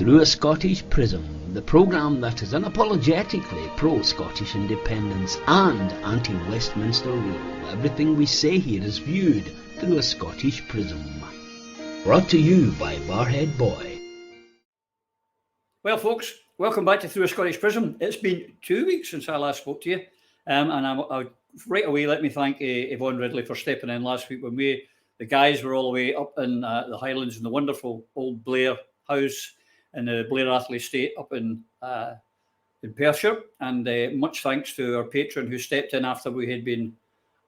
Through a Scottish Prism, the programme that is unapologetically pro-Scottish independence and anti-Westminster rule. Everything we say here is viewed through a Scottish Prism. Brought to you by Barhead Boy. Well, folks, welcome back to Through a Scottish Prism. It's been 2 weeks since I last spoke to you, and I right away let me thank Yvonne Ridley for stepping in last week when the guys were all the way up in the Highlands in the wonderful old Blair house in the Blair Athley estate up in Perthshire. And much thanks to our patron who stepped in after we had been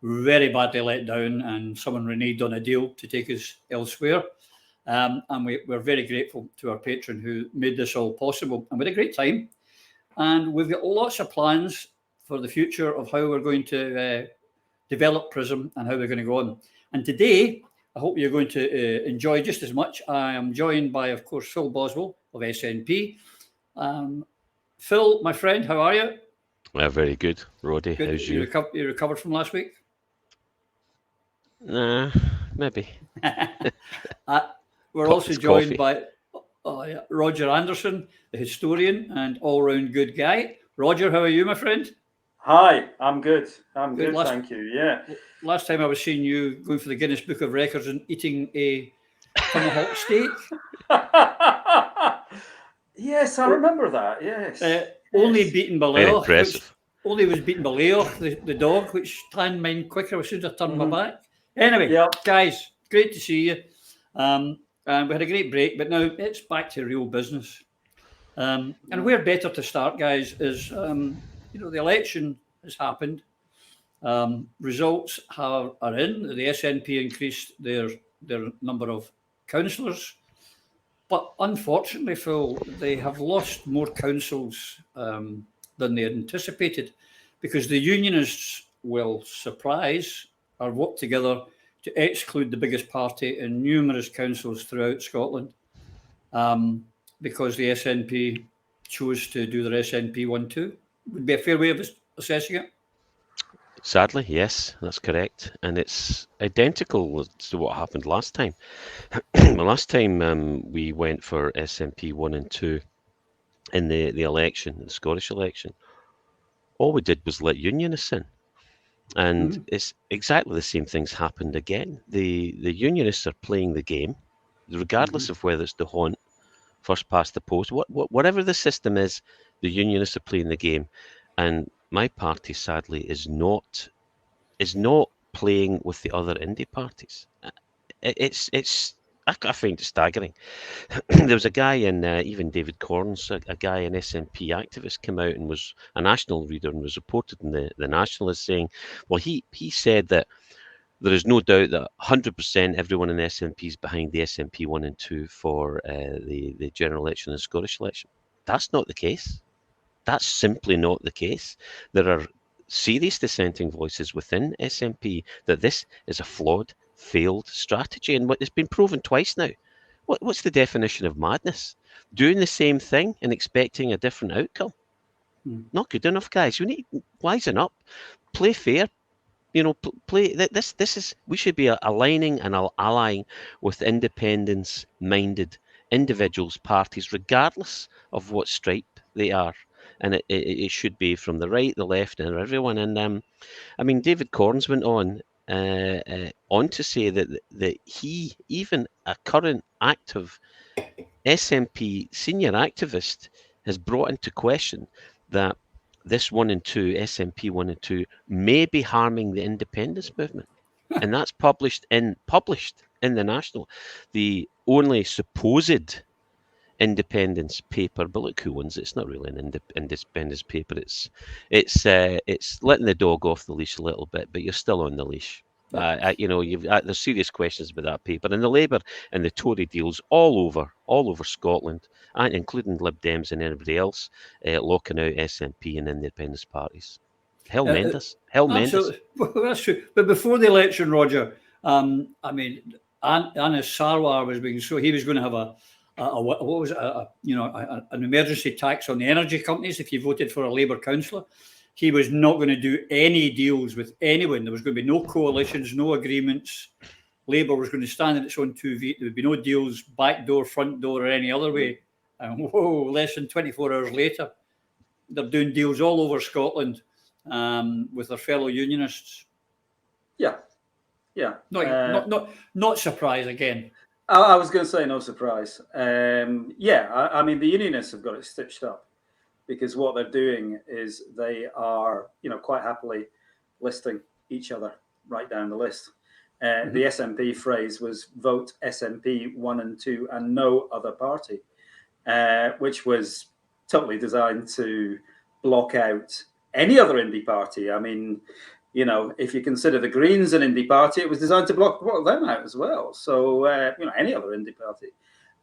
very badly let down and someone reneged on a deal to take us elsewhere. And we're very grateful to our patron who made this all possible. And we had a great time. And we've got lots of plans for the future of how we're going to develop Prism and how we're going to go on. And today, I hope you're going to enjoy just as much. I am joined by, of course, Phil Boswell of SNP. Phil, my friend, how are you? Very good, Roddy. Good. How's you? You recovered from last week? Nah, maybe. We're also joined by Roger Anderson, the historian and all-round good guy. Roger, how are you, my friend? Hi, I'm good. I'm good, thank you. Yeah. Last time I was seeing you going for the Guinness Book of Records and eating a tomahawk steak. Yes, I remember that. Yes. Only beaten by Very Leo. impressive. Only was beaten by Leo, the dog, which tanned mine quicker as soon as I turned my back. Anyway, Guys, great to see you. And we had a great break, but now it's back to real business. And where better to start, guys, is the election has happened. Results are in. The SNP increased their number of councillors, but unfortunately, Phil, they have lost more councils than they had anticipated, because the Unionists will surprise or work together to exclude the biggest party in numerous councils throughout Scotland, because the SNP chose to do their SNP 1-2. Would be a fair way of assessing it. Sadly, yes, that's correct. And it's identical to what happened last time. Last time we went for SNP 1 and 2 in the election, the Scottish election. All we did was let Unionists in. And it's exactly the same things happened again. The Unionists are playing the game, regardless of whether it's the haunt, first past the post, whatever the system is, the Unionists are playing the game. And my party, sadly, is not playing with the other indie parties. I find it staggering. There was a guy in even David Corns, a guy, an SNP activist, came out and was a national reader and was reported in the Nationalist saying, well, he said that there is no doubt that 100% everyone in the SNP is behind the SNP 1 and 2 for the general election and the Scottish election. That's not the case. That's simply not the case. There are serious dissenting voices within SNP that this is a flawed, failed strategy, and it's been proven twice now. What's the definition of madness? Doing the same thing and expecting a different outcome? Not good enough, guys. We need wisen up, play fair. Play this. We should be aligning and allying with independence-minded individuals, parties, regardless of what stripe they are. And it should be from the right, the left, and everyone. And David Corns went on to say that he, even a current active SNP senior activist, has brought into question that this 1 and 2, SNP 1 and 2, may be harming the independence movement. And that's published in the National. The only supposed independence paper, but look who owns it. It's not really an independence paper. It's letting the dog off the leash a little bit, but you're still on the leash. There's serious questions about that paper, and the Labour and the Tory deals all over Scotland, and including Lib Dems and everybody else, locking out SNP and independence parties. Hell Mendes. Well, that's true. But before the election, Roger, Anas Sarwar was being so he was going to have an emergency tax on the energy companies if you voted for a Labour councillor. He was not going to do any deals with anyone. There was going to be no coalitions, no agreements. Labour was going to stand on its own 2 feet. There would be no deals, back door, front door, or any other way. And whoa, less than 24 hours later, they're doing deals all over Scotland with their fellow Unionists. Yeah. Not surprise again. I was going to say no surprise. I mean, the Unionists have got it stitched up, because what they're doing is they are, quite happily listing each other right down the list. The SNP phrase was vote SNP 1 and 2 and no other party, which was totally designed to block out any other indie party. I mean, if you consider the Greens an indie party, it was designed to block them out as well. So, any other indie party.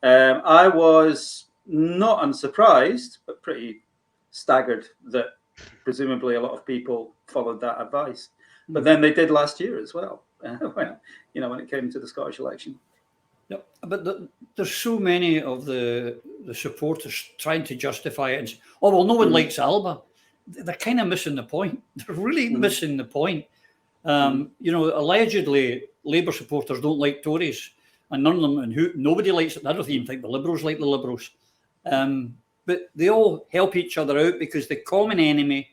I was not unsurprised, but pretty staggered that presumably a lot of people followed that advice. But then they did last year as well, when it came to the Scottish election. Yeah, but there's so many of the supporters trying to justify it and say, oh, well, no one likes Alba. They're kind of missing the point. They're really missing the point. Allegedly, Labour supporters don't like Tories, and none of them, and nobody likes it. I don't even think the Liberals like the Liberals. But they all help each other out, because the common enemy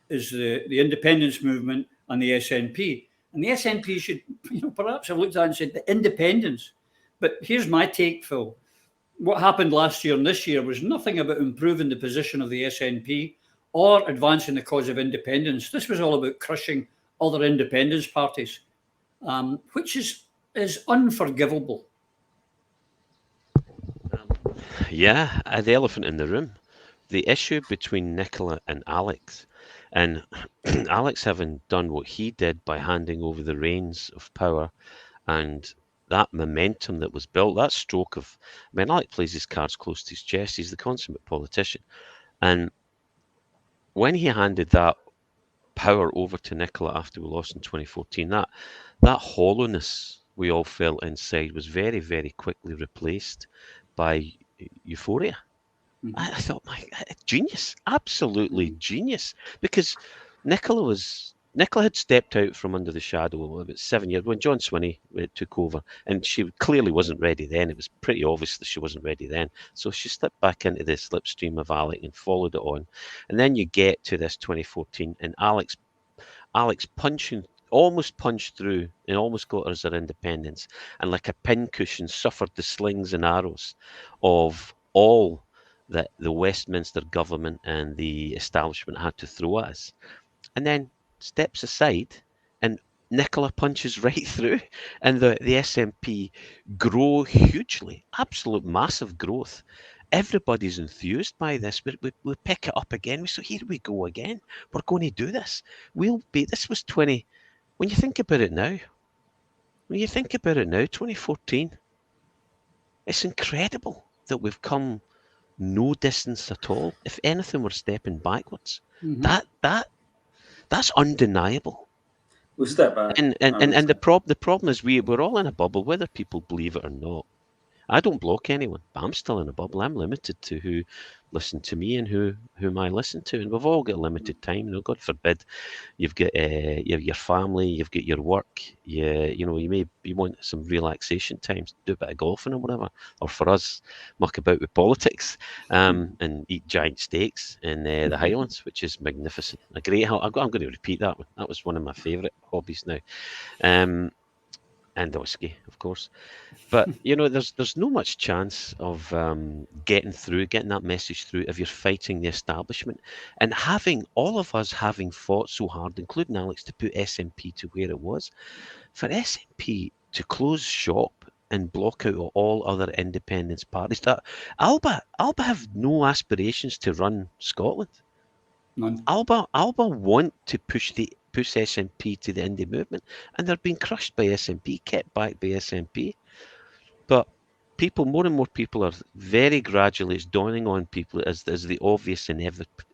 is the independence movement and the SNP. And the SNP should, perhaps have looked at it and said the independence. But here's my take, Phil. What happened last year and this year was nothing about improving the position of the SNP or advancing the cause of independence. This was all about crushing other independence parties, which is unforgivable. The elephant in the room. The issue between Nicola and Alex, and Alex having done what he did by handing over the reins of power, and that momentum that was built, that stroke of, Alex plays his cards close to his chest. He's the consummate politician. And when he handed that power over to Nicola after we lost in 2014, that hollowness we all felt inside was very, very quickly replaced by euphoria. I thought, genius, absolutely genius, because Nicola had stepped out from under the shadow about 7 years when John Swinney took over, and she clearly wasn't ready then. It was pretty obvious that she wasn't ready then. So she slipped back into the slipstream of Alec and followed it on. And then you get to this 2014, and Alex almost punched through and almost got us our independence, and like a pincushion suffered the slings and arrows of all that the Westminster government and the establishment had to throw at us. And then steps aside, and Nicola punches right through, and the SNP grow hugely, absolute massive growth. Everybody's enthused by this. We pick it up again. So here we go again. We're going to do this. This was 20. When you think about it now, 2014, it's incredible that we've come no distance at all. If anything, we're stepping backwards. That's undeniable. We'll step back. And the problem is we're all in a bubble, whether people believe it or not. I don't block anyone, but I'm still in a bubble. I'm limited to who listen to me and whom I listen to, and we've all got a limited time. God forbid, you've got your family, you've got your work. You want some relaxation times, do a bit of golfing or whatever, or for us, muck about with politics, and eat giant steaks in the Highlands, which is magnificent. A great. I'm going to repeat that one. That was one of my favourite hobbies now. And whiskey, of course. But, there's no much chance of getting that message through if you're fighting the establishment. And all of us having fought so hard, including Alex, to put SNP to where it was, for SNP to close shop and block out all other independence parties, that Alba have no aspirations to run Scotland. None. Alba want to push SNP to the indie movement, and they're being crushed by SNP, kept back by SNP. But more and more people are very gradually, it's dawning on people as the obvious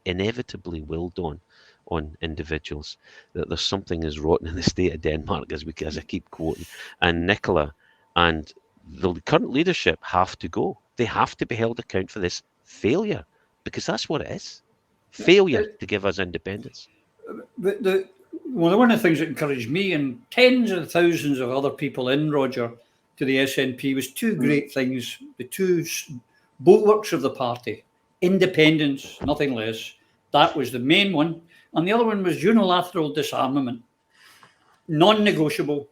inevitably will dawn on individuals, that there's something is rotten in the state of Denmark, as I keep quoting. And Nicola and the current leadership have to go. They have to be held account for this failure, because that's what it is. Failure to give us independence. But one of the things that encouraged me and tens of thousands of other people in, Roger, to the SNP was two great things. The two bulwarks of the party, independence, nothing less. That was the main one. And the other one was unilateral disarmament, non-negotiable.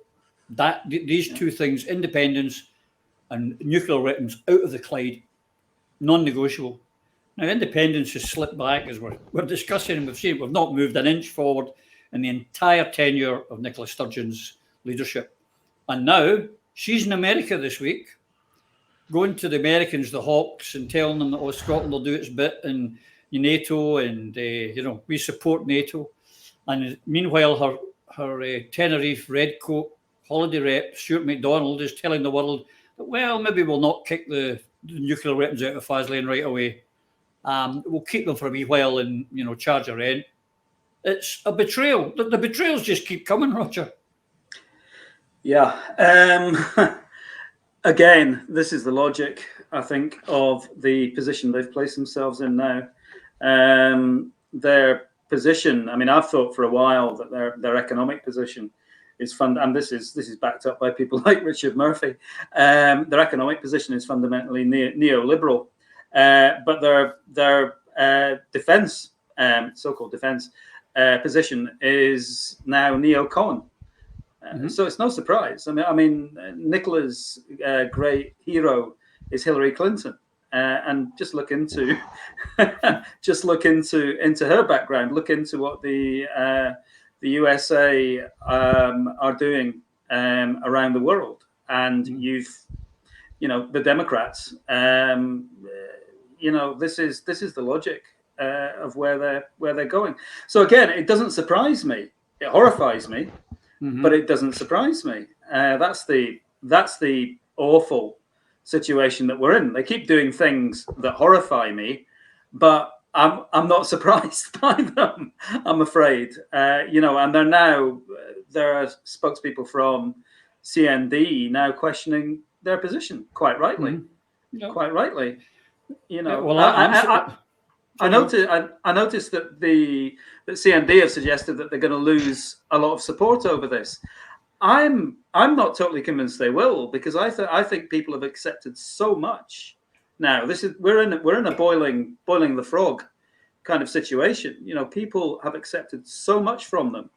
These two things, independence and nuclear weapons, out of the Clyde, non-negotiable. Now, independence has slipped back, as we're discussing, and we've seen we've not moved an inch forward in the entire tenure of Nicola Sturgeon's leadership. And now she's in America this week, going to the Americans, the hawks, and telling them that, oh, Scotland will do its bit in NATO, and we support NATO. And meanwhile, her Tenerife Redcoat holiday rep, Stuart MacDonald, is telling the world that, well, maybe we'll not kick the nuclear weapons out of Faslane right away. We'll keep them for a wee while and, charge a rent. It's a betrayal. The betrayals just keep coming, Roger. Yeah. Again, this is the logic, I think, of the position they've placed themselves in now. Their position, I mean, I've thought for a while that their economic position is and this is backed up by people like Richard Murphy. Their economic position is fundamentally neoliberal, but their defense, so-called defense position, is now neo-con. So it's no surprise. I mean, Nicola's great hero is Hillary Clinton, and just look into into her background. Look into what the USA are doing around the world, and the Democrats. This is the logic of where they're going. So again, it doesn't surprise me. It horrifies me. But it doesn't surprise me. That's the awful situation that we're in. They keep doing things that horrify me, but I'm not surprised by them, I'm afraid. And there are spokespeople from CND now questioning their position, quite rightly. Quite rightly. I noticed that that CND have suggested that they're going to lose a lot of support over this. I'm not totally convinced they will, because I think people have accepted so much now. We're in a boiling the frog kind of situation. People have accepted so much from them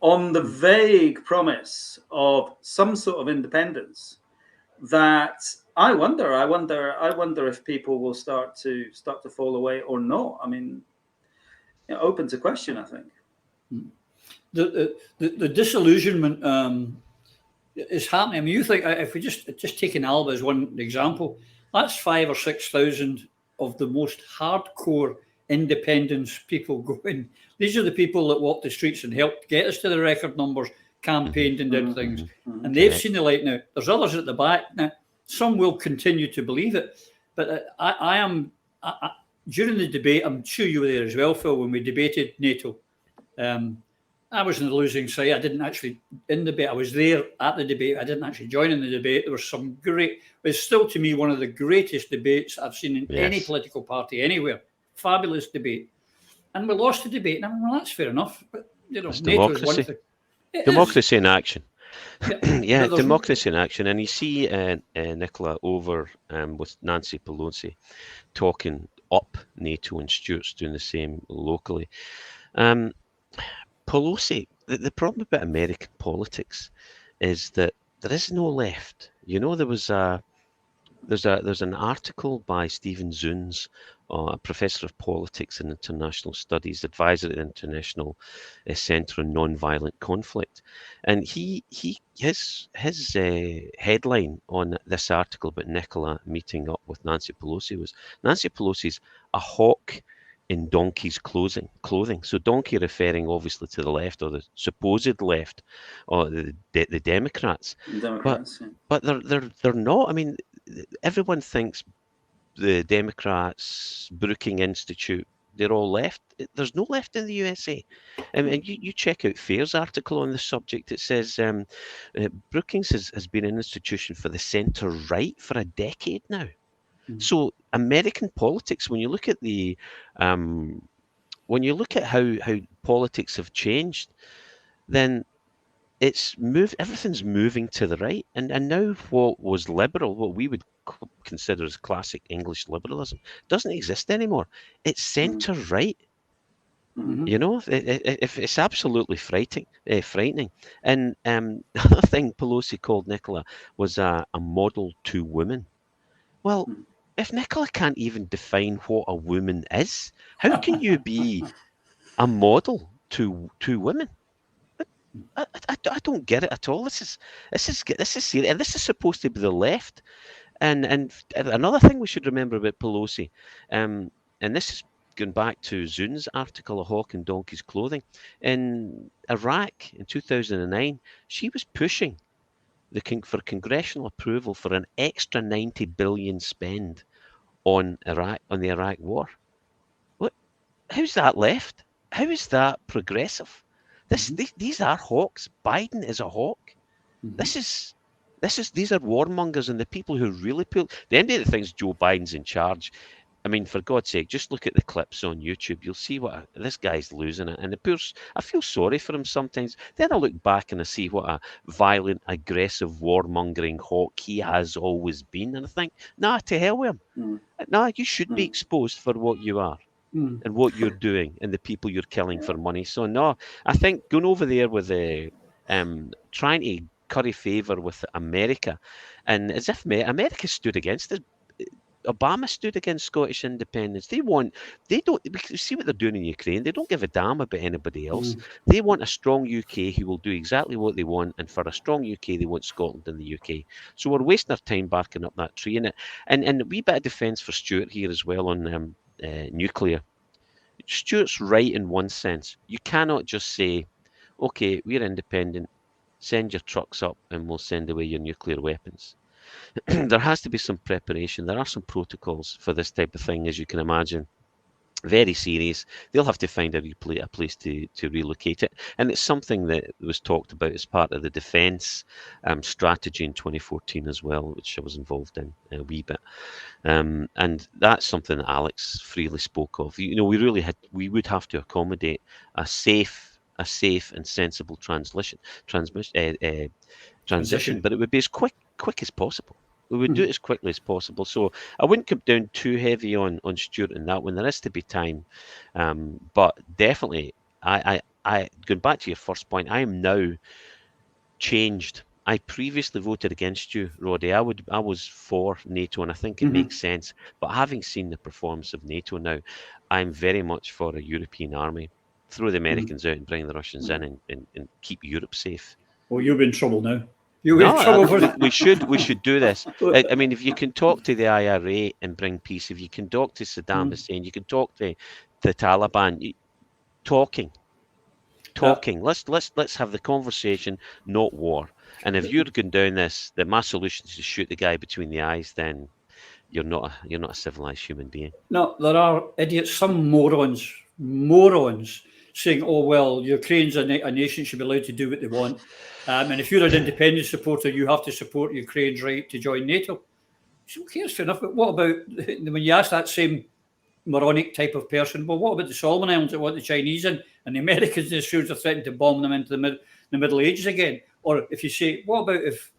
on the vague promise of some sort of independence that I wonder if people will start to fall away or not. I mean, open to question, I think. The disillusionment is happening. I mean, you think if we just taking Alba as one example, that's 5,000 or 6,000 of the most hardcore independence people going. These are the people that walked the streets and helped get us to the record numbers, campaigned and did things, and they've seen the light now. There's others at the back now. Some will continue to believe it, but I am during the debate. I'm sure you were there as well, Phil, when we debated NATO. I was in the losing side. I didn't actually in the debate. I was there at the debate. I didn't actually join in the debate. There was some great. It's still to me one of the greatest debates I've seen in any political party anywhere. Fabulous debate, and we lost the debate. And I mean, well, that's fair enough. But it's NATO democracy. is one thing. Democracy in action. Yeah, democracy in action. And you see Nicola over with Nancy Pelosi talking up NATO, and Stuart's doing the same locally. Pelosi, the problem about American politics is that there is no left. There was there's an article by Stephen Zunes, a professor of politics and international studies, advisor at the International Centre on Nonviolent Conflict, and his headline on this article about Nicola meeting up with Nancy Pelosi was Nancy Pelosi's a hawk in donkey's clothing. So donkey referring obviously to the left, or the supposed left, or the Democrats. But they're not. I mean, everyone thinks the Democrats, Brookings Institute, they're all left. There's no left in the USA. And you check out Fair's article on the subject. It says Brookings has been an institution for the centre right for a decade now. So American politics, when you look at how politics have changed, then everything's moving to the right, and now what was liberal, what we would consider as classic English liberalism, doesn't exist anymore. It's centre right. You know, it's absolutely frightening. And the other thing Pelosi called Nicola was a model to women. Well, if Nicola can't even define what a woman is, how can you be a model to women? I don't get it at all. This is serious, and this is supposed to be the left. And another thing we should remember about Pelosi, and this is going back to Zun's article, A Hawk in Donkey's Clothing. In Iraq in 2009, she was pushing for congressional approval for an extra 90 billion spend on the Iraq war. What? How's that left? How is that progressive? These are hawks. Biden is a hawk. These are warmongers, and the people who really pull. The end of the thing is Joe Biden's in charge. I mean, for God's sake, just look at the clips on YouTube. You'll see this guy's losing it. And I feel sorry for him sometimes. Then I look back and I see what a violent, aggressive, warmongering hawk he has always been. And I think, nah, to hell with him. Nah, you should be exposed for what you are and what you're doing and the people you're killing for money. So, no, I think going over there with trying to curry favour with America, and as if America stood against us. Obama stood against Scottish independence. They don't see what they're doing in Ukraine. They don't give a damn about anybody else. They want a strong UK who will do exactly what they want, and for a strong UK, they want Scotland in the UK. So we're wasting our time barking up that tree. And a wee bit of defence for Stuart here as well on nuclear. Stuart's right in one sense. You cannot just say, okay, we're independent, send your trucks up and we'll send away your nuclear weapons. There has to be some preparation. There are some protocols for this type of thing, as you can imagine. Very serious. They'll have to find a place to relocate it. And it's something that was talked about as part of the defence strategy in 2014 as well, which I was involved in a wee bit. And that's something that Alex freely spoke of. You know, we would have to accommodate a safe and sensible transition, but it would be as quick as possible. We would do it as quickly as possible. So I wouldn't come down too heavy on Stuart in that one. There is to be time. But definitely, I going back to your first point, I am now changed. I previously voted against you, Roddy. I was for NATO, and I think it makes sense. But having seen the performance of NATO now, I'm very much for a European army. Throw the Americans out and bring the Russians in and keep Europe safe. Well, you'll be in trouble now. We should do this. I mean, if you can talk to the IRA and bring peace, if you can talk to Saddam Hussein, you can talk to the Taliban. Talking. Let's have the conversation, not war. And if you're going down this, that my solution is to shoot the guy between the eyes, then you're not a civilized human being. No, there are idiots, some morons saying, oh, well, Ukraine's a nation, should be allowed to do what they want. And if you're an independence supporter, you have to support Ukraine's right to join NATO. So okay, that's fair enough. But what about, when you ask that same moronic type of person, well, what about the Solomon Islands that want the Chinese in, and the Americans and the Australians are threatening to bomb them into the Middle Ages again? Or if you say, what about if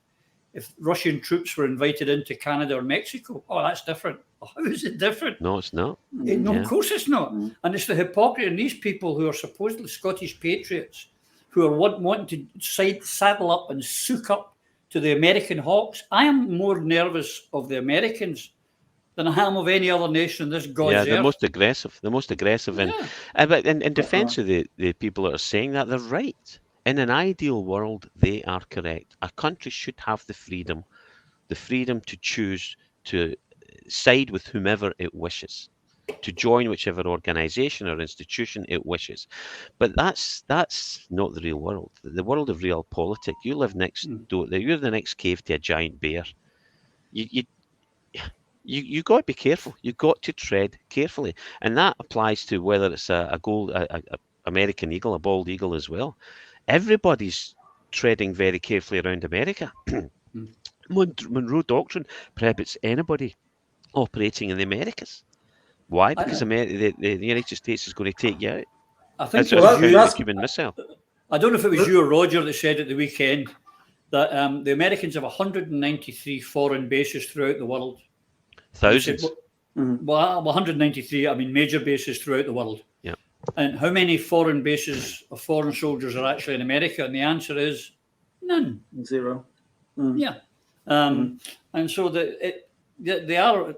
Russian troops were invited into Canada or Mexico? Oh, that's different. Oh, how is it different? No, it's not. No, of course it's not. And it's the hypocrisy in these people who are supposedly Scottish patriots, who are wanting to saddle up and sook up to the American hawks. I am more nervous of the Americans than I am of any other nation in this God's earth. The most aggressive. But in defence of the people that are saying that, they're right. In an ideal world, they are correct. A country should have the freedom to choose to side with whomever it wishes, to join whichever organisation or institution it wishes. But that's not the real world. The world of real politics. You live next door. You're the next cave to a giant bear. You got to be careful. You got to tread carefully, and that applies to whether it's a American eagle, a bald eagle as well. Everybody's treading very carefully around America. Monroe Doctrine prohibits anybody operating in the Americas. Why? Because the United States is going to take you out. I think Cuban missile. I don't know if it was you or Roger that said at the weekend that the Americans have 193 foreign bases throughout the world. Thousands. Well, 193, I mean, major bases throughout the world. Yeah. And how many foreign bases of foreign soldiers are actually in America? And the answer is none. Zero. Yeah. And so they are,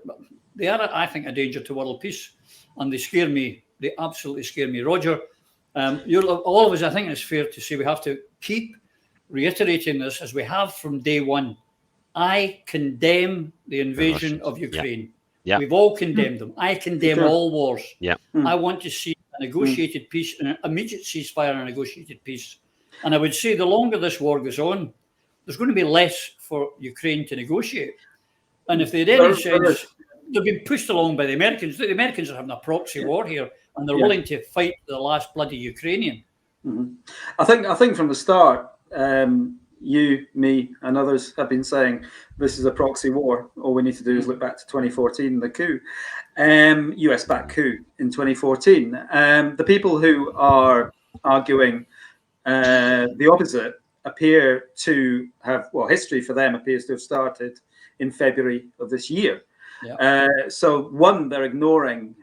I think, a danger to world peace. And they scare me. They absolutely scare me. Roger, all of us, I think it's fair to say we have to keep reiterating this as we have from day one. I condemn the invasion of Ukraine. Yeah. We've all condemned them. I condemn all wars. Yeah. I want to see a negotiated peace, an immediate ceasefire and a negotiated peace. And I would say the longer this war goes on, there's going to be less for Ukraine to negotiate. And if they had any sense, they've been pushed along by the Americans. The Americans are having a proxy war here, and they're willing to fight the last bloody Ukrainian. I think from the start, you, me, and others have been saying this is a proxy war. All we need to do is look back to 2014, the coup, US-backed coup in 2014. The people who are arguing the opposite appear to have, well, history for them appears to have started in February of this year. Yeah. So one, they're ignoring,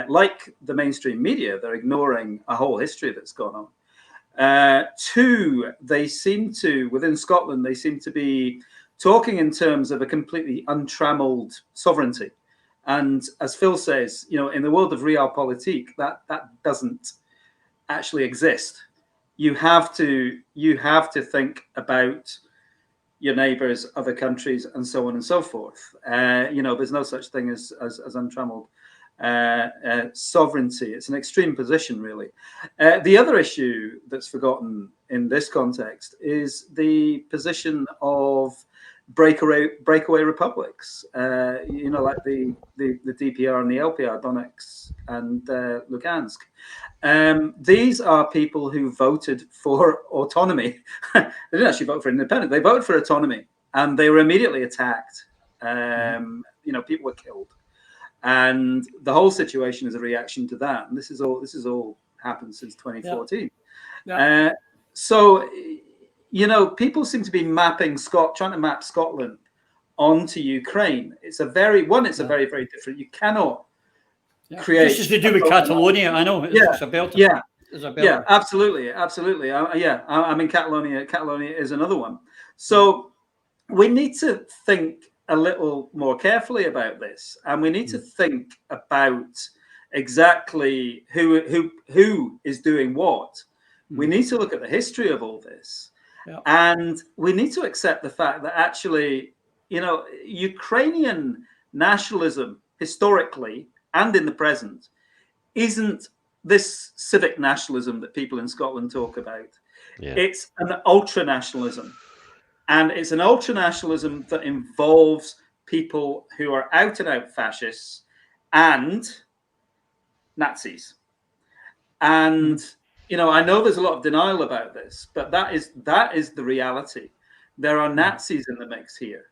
like the mainstream media, they're ignoring a whole history that's gone on. Two, they seem to, within Scotland, they seem to be talking in terms of a completely untrammeled sovereignty. And as Phil says, you know, in the world of realpolitik, that doesn't actually exist. You have to think about your neighbors, other countries, and so on and so forth. You know, there's no such thing as untrammeled sovereignty. It's an extreme position, really. The other issue that's forgotten in this context is the position of breakaway republics. You know, like the DPR and the LPR, Donetsk and Lugansk. These are people who voted for autonomy. They didn't actually vote for independence. They voted for autonomy, and they were immediately attacked. You know, people were killed. And the whole situation is a reaction to that. And this is all happened since 2014. Yeah. So, you know, people seem to be trying to map Scotland onto Ukraine. It's a very very different. You cannot create. This is to do with Catalonia. I know. It's a belter. Yeah. Yeah, absolutely. I mean, Catalonia is another one. So we need to think a little more carefully about this, and we need to think about exactly who is doing what. We need to look at the history of all this, and we need to accept the fact that actually, you know, Ukrainian nationalism historically and in the present isn't this civic nationalism that people in Scotland talk about. Yeah. It's an ultra nationalism. And it's an ultra-nationalism that involves people who are out-and-out fascists and Nazis. And, you know, I know there's a lot of denial about this, but that is the reality. There are Nazis in the mix here.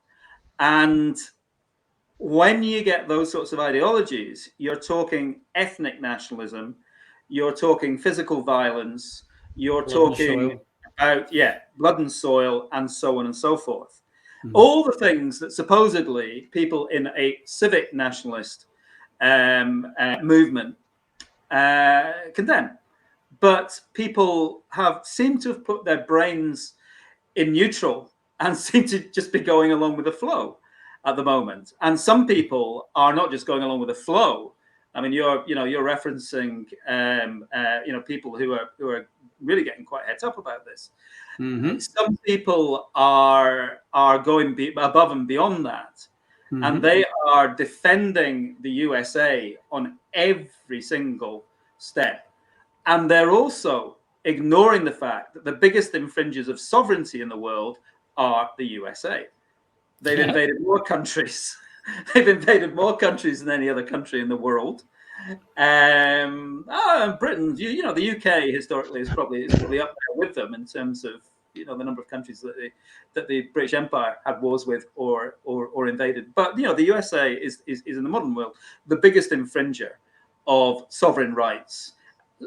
And when you get those sorts of ideologies, you're talking ethnic nationalism, you're talking physical violence, you're talking about blood and soil, and so on and so forth. All the things that supposedly people in a civic nationalist movement condemn, but people seem to have put their brains in neutral and seem to just be going along with the flow at the moment. And some people are not just going along with the flow. I mean, you're referencing people who are really getting quite heads up about this. Some people are going above and beyond that, and they are defending the USA on every single step, and they're also ignoring the fact that the biggest infringers of sovereignty in the world are the USA. They've invaded more countries. They've invaded more countries than any other country in the world. And Britain, you know, the UK historically is probably up there with them in terms of, you know, the number of countries that the British Empire had wars with or invaded. But, you know, the USA is in the modern world the biggest infringer of sovereign rights.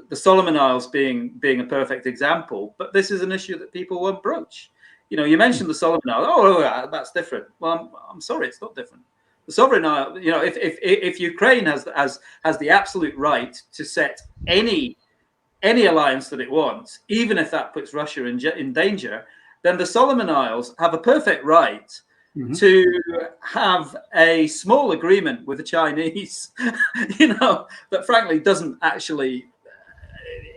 the Solomon Isles being a perfect example, but this is an issue that people won't broach. You know, you mentioned the Solomon Isles. Oh, that's different. Well, I'm sorry, it's not different. The sovereign isle, you know, if Ukraine has the absolute right to set any alliance that it wants, even if that puts Russia in danger, then the Solomon Isles have a perfect right to have a small agreement with the Chinese, you know, that frankly doesn't actually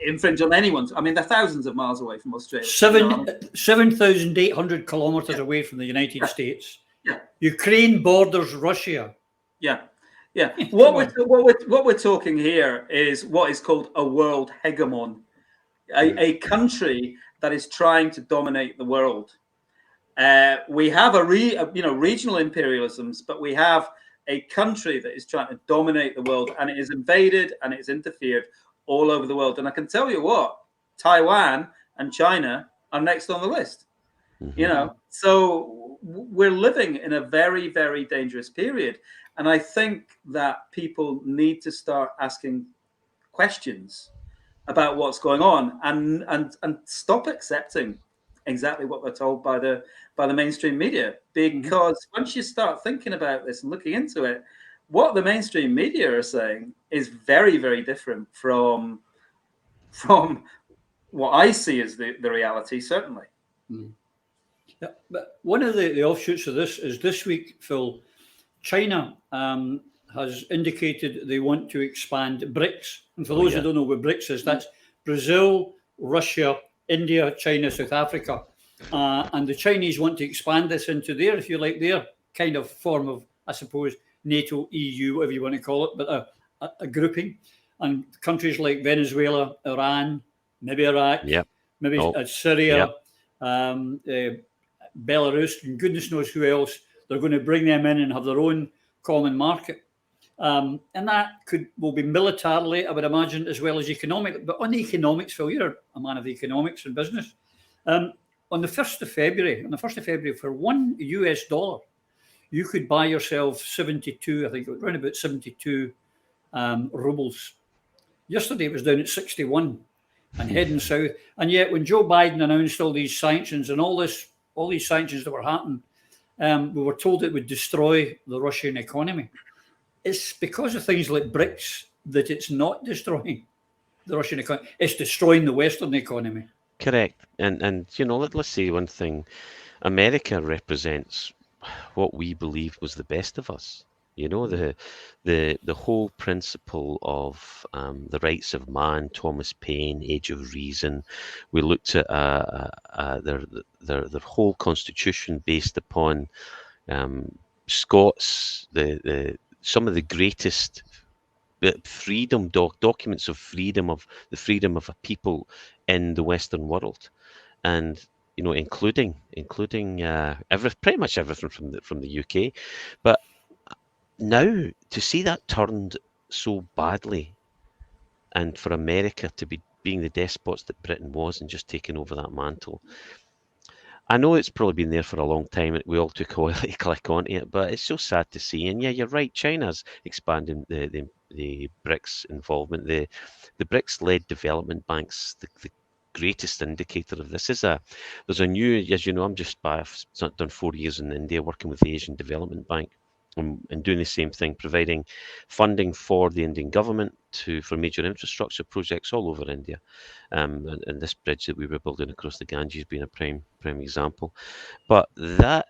infringe on anyone's. I mean, they're thousands of miles away from Australia. 7,800 kilometers away from the United States. Yeah. Ukraine borders Russia. Yeah. What we're talking here is what is called a world hegemon, a country that is trying to dominate the world. We have regional imperialisms, but we have a country that is trying to dominate the world, and it is invaded and it is interfered all over the world. And I can tell you what, Taiwan and China are next on the list. You know, so we're living in a very, very dangerous period. And I think that people need to start asking questions about what's going on and stop accepting exactly what they're told by the mainstream media. Because once you start thinking about this and looking into it, what the mainstream media are saying is very, very different from what I see as the reality, certainly. Yeah, but one of the offshoots of this is this week, Phil, China has indicated they want to expand BRICS. And for those who don't know what BRICS is, that's Brazil, Russia, India, China, South Africa. And the Chinese want to expand this into their, if you like, their kind of form of, I suppose, NATO, EU, whatever you want to call it, but a grouping. And countries like Venezuela, Iran, maybe Iraq, maybe Syria, Belarus, and goodness knows who else, they're going to bring them in and have their own common market. And that will be militarily, I would imagine, as well as economic. But on the economics, Phil, you're a man of economics and business. On the 1st of February, for $1 US, you could buy yourself 72, I think it was around about 72 rubles. Yesterday it was down at 61 and heading south. And yet when Joe Biden announced all these sanctions and all these sanctions that were happening, we were told it would destroy the Russian economy. It's because of things like BRICS that it's not destroying the Russian economy. It's destroying the Western economy. Correct. And you know, let's say one thing. America represents what we believe was the best of us. You know, the whole principle of the rights of man, Thomas Paine, Age of Reason. We looked at their whole constitution based upon Scots, some of the greatest freedom documents of freedom of a people in the Western world, and you know, including pretty much everything from the UK, but now to see that turned so badly, and for America to be being the despots that Britain was and just taking over that mantle. I know it's probably been there for a long time. We all took a while to click onto it, but it's so sad to see. And yeah, you're right. China's expanding the BRICS involvement. The BRICS-led development banks, the greatest indicator of this is there's a new, as you know, I've done 4 years in India working with the Asian Development Bank. And doing the same thing, providing funding for the Indian government for major infrastructure projects all over India. And this bridge that we were building across the Ganges being a prime example. But that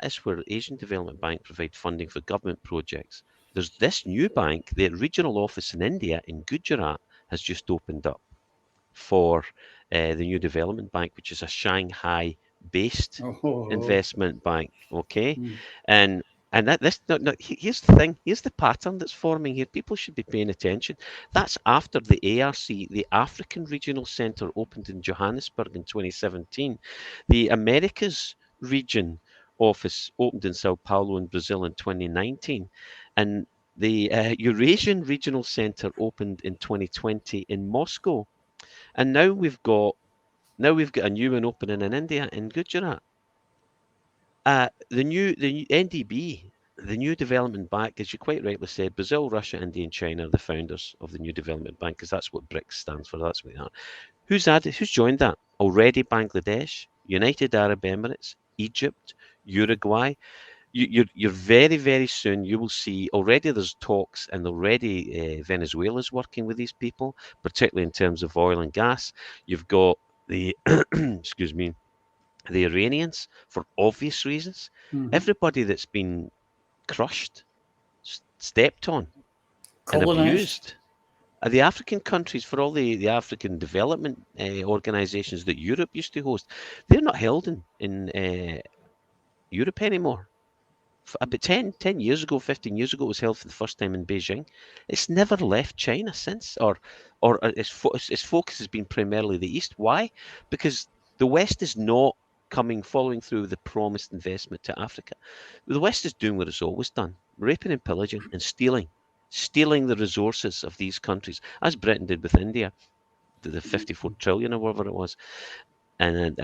is where Asian Development Bank provide funding for government projects. There's this new bank, the regional office in India in Gujarat has just opened up for the new development bank, which is a Shanghai-based investment bank. Okay, and here's the thing. Here's the pattern that's forming here. People should be paying attention. That's after the ARC, the African Regional Centre, opened in Johannesburg in 2017. The Americas region office opened in Sao Paulo in Brazil in 2019. And the Eurasian Regional Centre opened in 2020 in Moscow. And now we've got a new one opening in India in Gujarat. The new NDB, the New Development Bank, as you quite rightly said, Brazil, Russia, India, and China are the founders of the New Development Bank, because that's what BRICS stands for. That's what they are. Who's joined that already? Bangladesh, United Arab Emirates, Egypt, Uruguay. You're very, very soon, you will see already there's talks, and already Venezuela's working with these people, particularly in terms of oil and gas. You've got the, excuse me, the Iranians, for obvious reasons. Everybody that's been crushed, stepped on, and abused are the African countries. For all the African development organizations that Europe used to host, they're not held in Europe anymore. About 10 years ago, 15 years ago, it was held for the first time in Beijing. It's never left China since, or its focus has been primarily the East. Why? Because the West is not following through the promised investment to Africa. The West is doing what it's always done, raping and pillaging and stealing the resources of these countries, as Britain did with India, the 54 trillion or whatever it was. And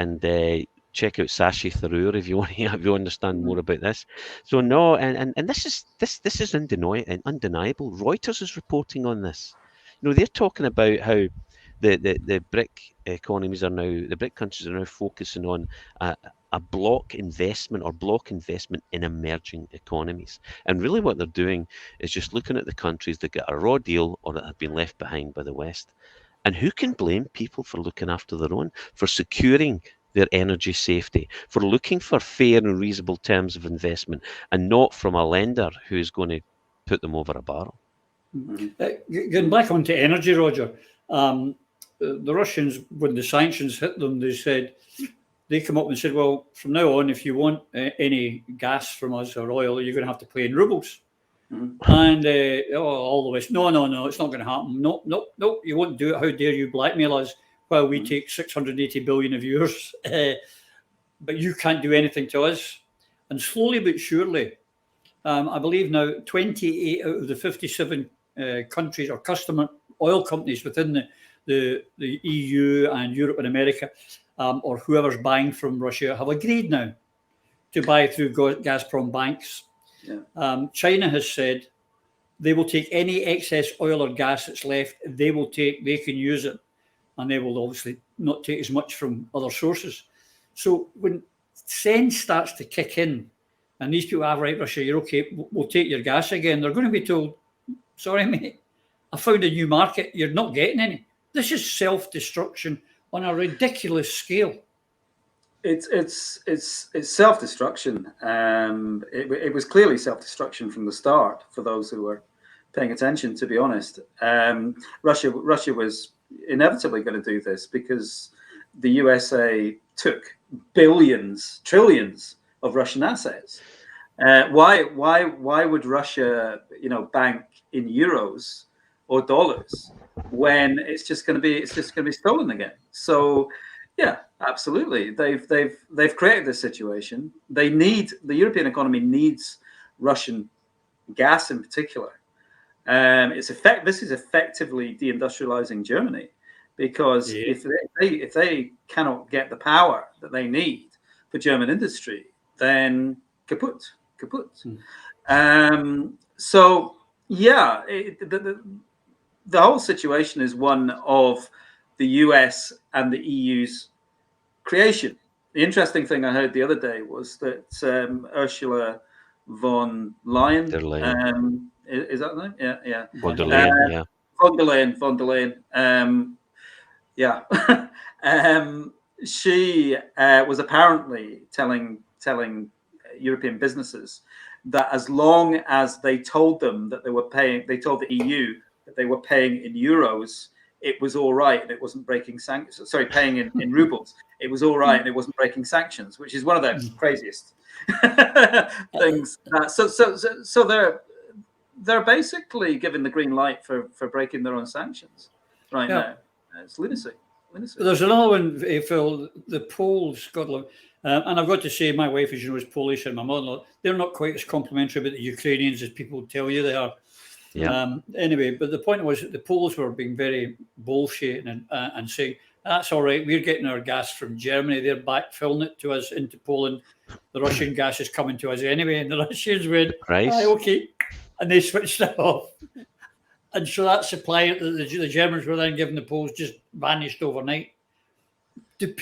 check out Sashi Tharoor if you want to understand more about this. So no, and this is undeniable. Reuters is reporting on this. They're talking about how the BRIC economies are now, the BRIC countries are now focusing on a block investment in emerging economies. And really what they're doing is just looking at the countries that get a raw deal or that have been left behind by the West. And who can blame people for looking after their own, for securing their energy safety, for looking for fair and reasonable terms of investment, and not from a lender who is going to put them over a barrel? Getting back onto energy, Roger, the Russians, when the sanctions hit them, they come up and said, well, from now on, if you want any gas from us or oil, you're going to have to pay in rubles. And all the West, no, it's not going to happen. No, you won't do it. How dare you blackmail us while we take 680 billion of yours, but you can't do anything to us. And slowly but surely, I believe now 28 out of the 57 countries or customer oil companies within the EU and Europe and America, or whoever's buying from Russia, have agreed now to buy through Gazprom banks. Yeah. China has said they will take any excess oil or gas that's left. They can use it, and they will obviously not take as much from other sources. So when sense starts to kick in, and these people are right, Russia, you're okay, we'll take your gas again, they're going to be told, sorry, mate, I found a new market, you're not getting any. This is self-destruction on a ridiculous scale. It's self-destruction. It was clearly self-destruction from the start for those who were paying attention, to be honest. Russia was inevitably going to do this because the USA took trillions of Russian assets. Why would Russia, bank in euros or dollars when it's just going to be stolen again? So yeah, absolutely. They've created this situation. The European economy needs Russian gas in particular. This is effectively deindustrializing Germany, because if they cannot get the power that they need for German industry, then kaput. So yeah, the whole situation is one of the US and the EU's creation. The interesting thing I heard the other day was that Ursula von Leyen, is that the name? Yeah. Von der Leyen, yeah. Von der Leyen. She was apparently telling European businesses that as long as they told them that they told the EU that they were paying in euros, it was all right, and it wasn't breaking sanctions. Sorry, paying in rubles, it was all right, and it wasn't breaking sanctions, which is one of the craziest things. So they're basically giving the green light for breaking their own sanctions right now. It's lunacy. There's another one, Phil. The Poles, God love, and I've got to say, my wife, as you know, is Polish, and my mother-in-law. They're not quite as complimentary about the Ukrainians as people tell you they are. Yeah. Anyway, but the point was that the Poles were being very bullshit and saying, That's all right. We're getting our gas from Germany. They're backfilling it to us into Poland. The Russian gas is coming to us anyway. And the Russians went, Price. okay. And they switched it off. And so that supply that the Germans were then giving the Poles just vanished overnight. Do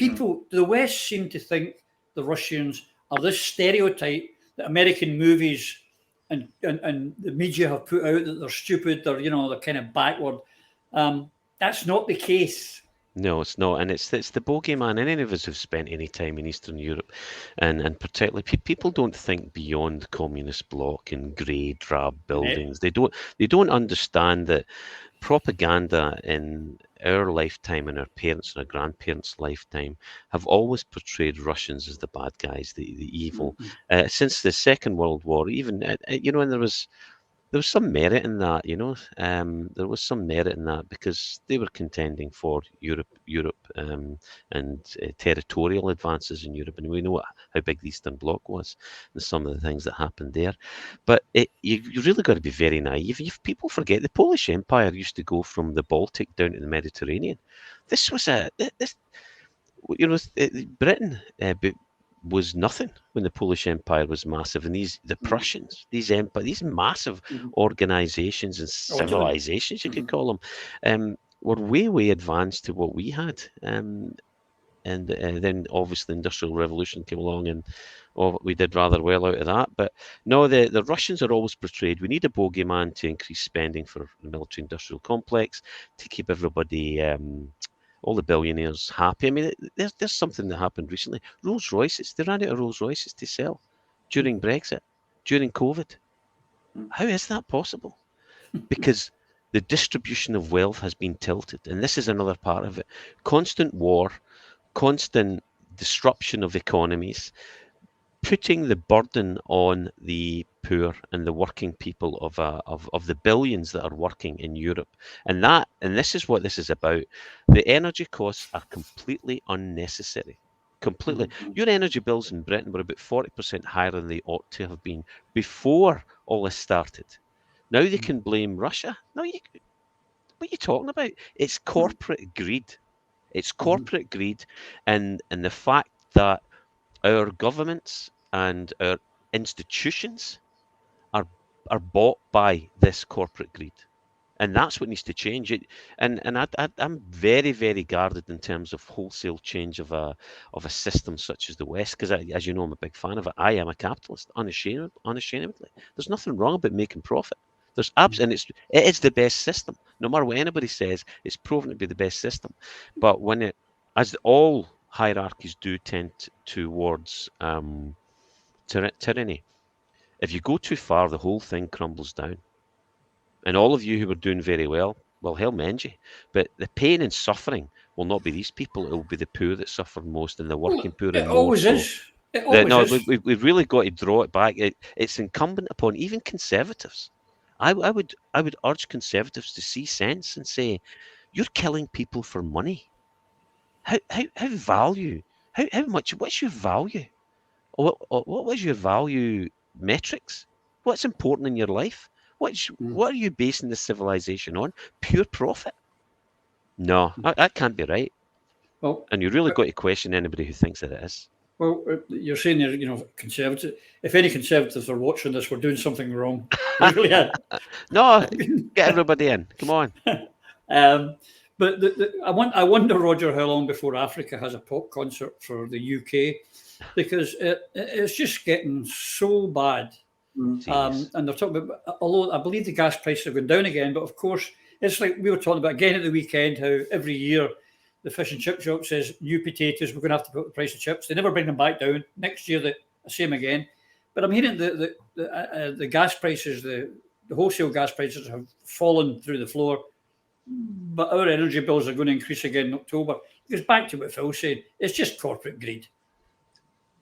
the West seem to think the Russians are this stereotype that American movies and the media have put out, that they're stupid, they're kind of backward. That's not the case. No, it's not, and it's the bogeyman. Any of us who've spent any time in Eastern Europe, and particularly people don't think beyond the communist bloc and grey drab buildings. They don't understand that propaganda in our lifetime and our parents' and our grandparents' lifetime have always portrayed Russians as the bad guys, the evil. Since the Second World War, even and there was some merit in that, there was some merit in that because they were contending for Europe, and territorial advances in Europe, and we know how big the Eastern Bloc was and some of the things that happened there. But you really got to be very naive. If people forget, the Polish Empire used to go from the Baltic down to the Mediterranean. This was Britain was nothing when the Polish Empire was massive, and the Prussians, these massive organizations and civilizations, you could call them, were way advanced to what we had. And then obviously the Industrial Revolution came along, and we did rather well out of that. But no, the Russians are always portrayed. We need a bogeyman to increase spending for the military-industrial complex, to keep everybody, all the billionaires, happy. I mean, there's something that happened recently. Rolls Royces, they ran out of Rolls Royces to sell during Brexit, during COVID. How is that possible? Because the distribution of wealth has been tilted, and this is another part of it. Constant war, constant disruption of economies, putting the burden on the poor and the working people of the billions that are working in Europe, and this is what this is about. The energy costs are completely unnecessary. Completely. Your energy bills in Britain were about 40% higher than they ought to have been before all this started. Now they can blame Russia. No, what are you talking about? It's corporate greed. It's corporate greed, and the fact that our governments and our institutions are bought by this corporate greed, and that's what needs to change. I'm very, very guarded in terms of wholesale change of a system such as the West, because as you know, I'm a big fan of it. I am a capitalist, unashamedly. There's nothing wrong about making profit. There's and it is the best system. No matter what anybody says, it's proven to be the best system. But as all hierarchies do tend towards tyranny, if you go too far, the whole thing crumbles down. And all of you who were doing very well hell mend you. But the pain and suffering will not be these people. It will be the poor that suffer most, and the working poor. It always is. It always is. We've really got to draw it back. It's incumbent upon even conservatives. I would urge conservatives to see sense and say, you're killing people for money. How much? What's your value? What was your value metrics? What's important in your life? What are you basing this civilization on? Pure profit? No, that can't be right. Well, and you really got to question anybody who thinks that it is. Well, you're saying there, conservative. If any conservatives are watching this, we're doing something wrong. We really are. No, get everybody in. Come on. But I wonder, Roger, how long before Africa has a pop concert for the UK, because it's just getting so bad. And they're talking about, although I believe the gas prices have gone down again, but of course, it's like we were talking about again at the weekend, how every year the fish and chip shop says new potatoes, we're going to have to put the price of chips. They never bring them back down. Next year, the same again. But I'm hearing the gas prices, the wholesale gas prices have fallen through the floor, but our energy bills are going to increase again in October. It goes back to what Phil said. It's just corporate greed.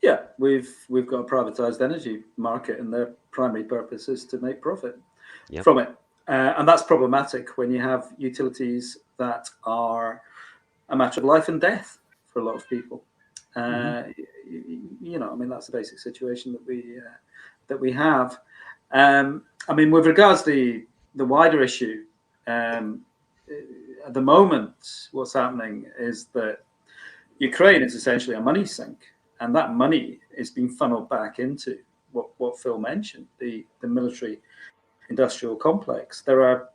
Yeah, we've got a privatised energy market, and their primary purpose is to make profit from it. And that's problematic when you have utilities that are a matter of life and death for a lot of people. That's the basic situation that we have. With regards to the wider issue, at the moment, what's happening is that Ukraine is essentially a money sink, and that money is being funneled back into what Phil mentioned, the military industrial complex. There are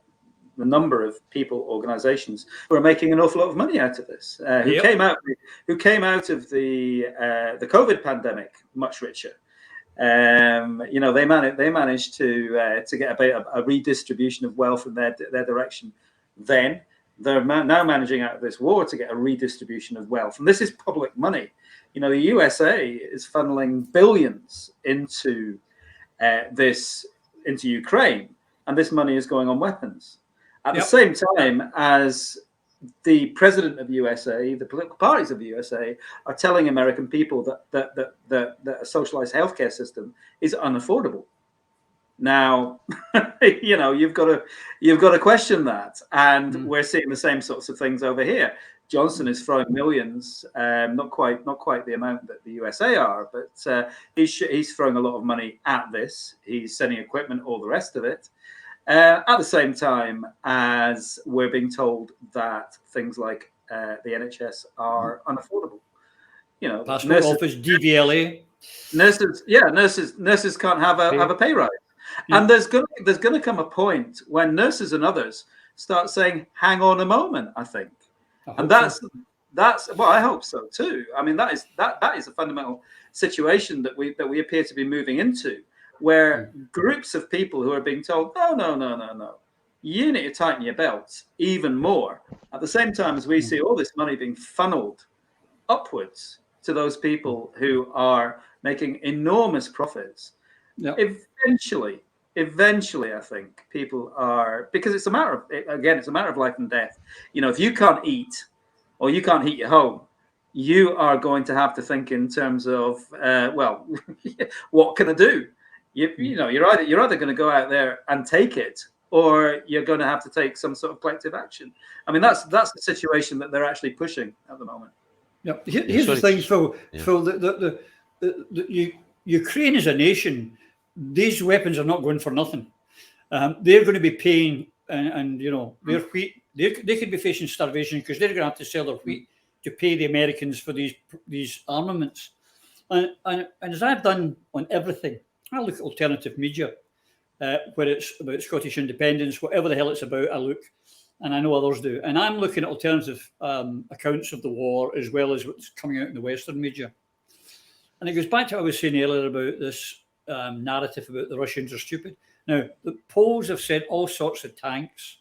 a number of people, organizations who are making an awful lot of money out of this, who came out of the COVID pandemic much richer. They managed to get a redistribution of wealth in their direction. Then they're now managing out of this war to get a redistribution of wealth, and this is public money. The USA is funneling billions into Ukraine, and this money is going on weapons. At the same time as the president of the USA, the political parties of the USA are telling American people that a socialized healthcare system is unaffordable. Now, you've got to question that, and we're seeing the same sorts of things over here. Johnson is throwing millions, not quite the amount that the USA are, but he's throwing a lot of money at this. He's sending equipment, all the rest of it. At the same time as we're being told that things like the NHS are unaffordable. Passport office, DVLA. Nurses can't have a pay rise. Yeah. And there's going to come a point when nurses and others start saying, "Hang on a moment," I think, and that's well, I hope so too. I mean, that is a fundamental situation that we appear to be moving into, where groups of people who are being told, no, you need to tighten your belts even more. At the same time as we see all this money being funneled upwards to those people who are making enormous profits. Yep. Eventually, I think people are, because it's a matter of life and death. If you can't eat or you can't heat your home, you are going to have to think in terms of, what can I do? You're either going to go out there and take it, or you're going to have to take some sort of collective action. I mean, that's the situation that they're actually pushing at the moment. Yeah, here's the thing, Phil. Yeah. Phil, the Ukraine as a nation, these weapons are not going for nothing. They're going to be paying, and their wheat. They could be facing starvation because they're going to have to sell their wheat to pay the Americans for these armaments. And as I've done on everything, I look at alternative media, where it's about Scottish independence, whatever the hell it's about, I look, and I know others do. And I'm looking at alternative accounts of the war as well as what's coming out in the Western media. And it goes back to what I was saying earlier about this narrative about the Russians are stupid. Now, the Poles have sent all sorts of tanks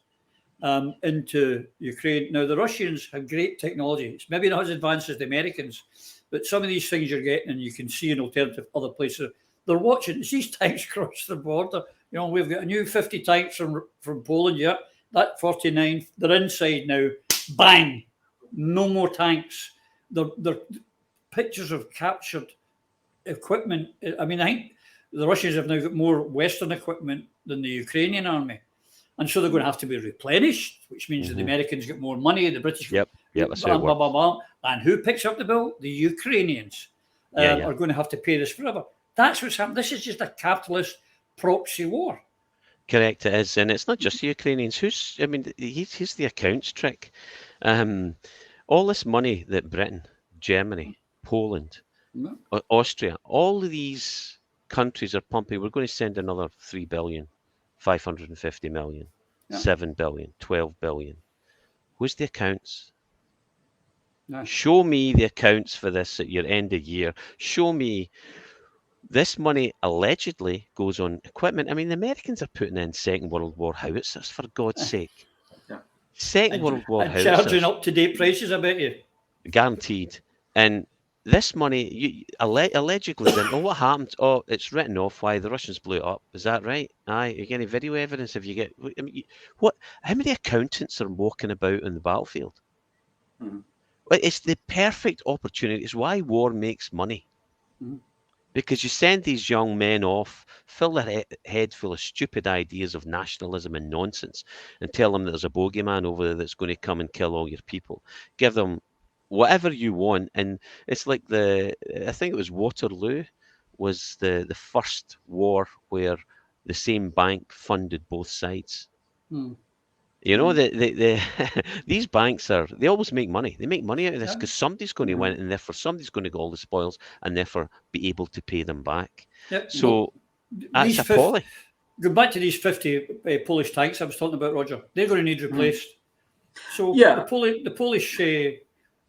into Ukraine. Now, the Russians have great technology. It's maybe not as advanced as the Americans, but some of these things you're getting, and you can see in alternative other places, they're watching. As these tanks cross the border, we've got a new 50 tanks from Poland, that 49, they're inside now. Bang! No more tanks. They're pictures of captured equipment. I mean, I think the Russians have now got more Western equipment than the Ukrainian army. And so they're going to have to be replenished, which means that the Americans get more money, the British... Yep, that's how it works. And who picks up the bill? The Ukrainians are going to have to pay this forever. That's what's happening. This is just a capitalist proxy war. Correct, it is. And it's not just the Ukrainians. Here's the accounts trick. All this money that Britain, Germany, Poland, Austria, all of these countries are pumping. We're going to send another 3 billion, 550 million, 7 billion, 12 billion. Where's the accounts? No. Show me the accounts for this at your end of year. Show me this money allegedly goes on equipment. I mean, the Americans are putting in Second World War howitzers, for God's sake. Second World War howitzers. Charging up-to-date prices, I bet you. Guaranteed. And this money, allegedly, then, what happened? Oh, it's written off why the Russians blew it up. Is that right? Aye. You get any video evidence? If you get, I mean, how many accountants are walking about on the battlefield? Mm-hmm. It's the perfect opportunity. It's why war makes money. Mm-hmm. Because you send these young men off, fill their head full of stupid ideas of nationalism and nonsense, and tell them that there's a bogeyman over there that's going to come and kill all your people. Give them whatever you want. And it's like I think it was Waterloo was the first war where the same bank funded both sides. You know, these banks they always make money. They make money out of this because somebody's going to win, and therefore somebody's going to get all the spoils, and therefore be able to pay them back. So that's appalling. Go back to these 50 Polish tanks I was talking about, Roger. They're going to need replaced. So the Polish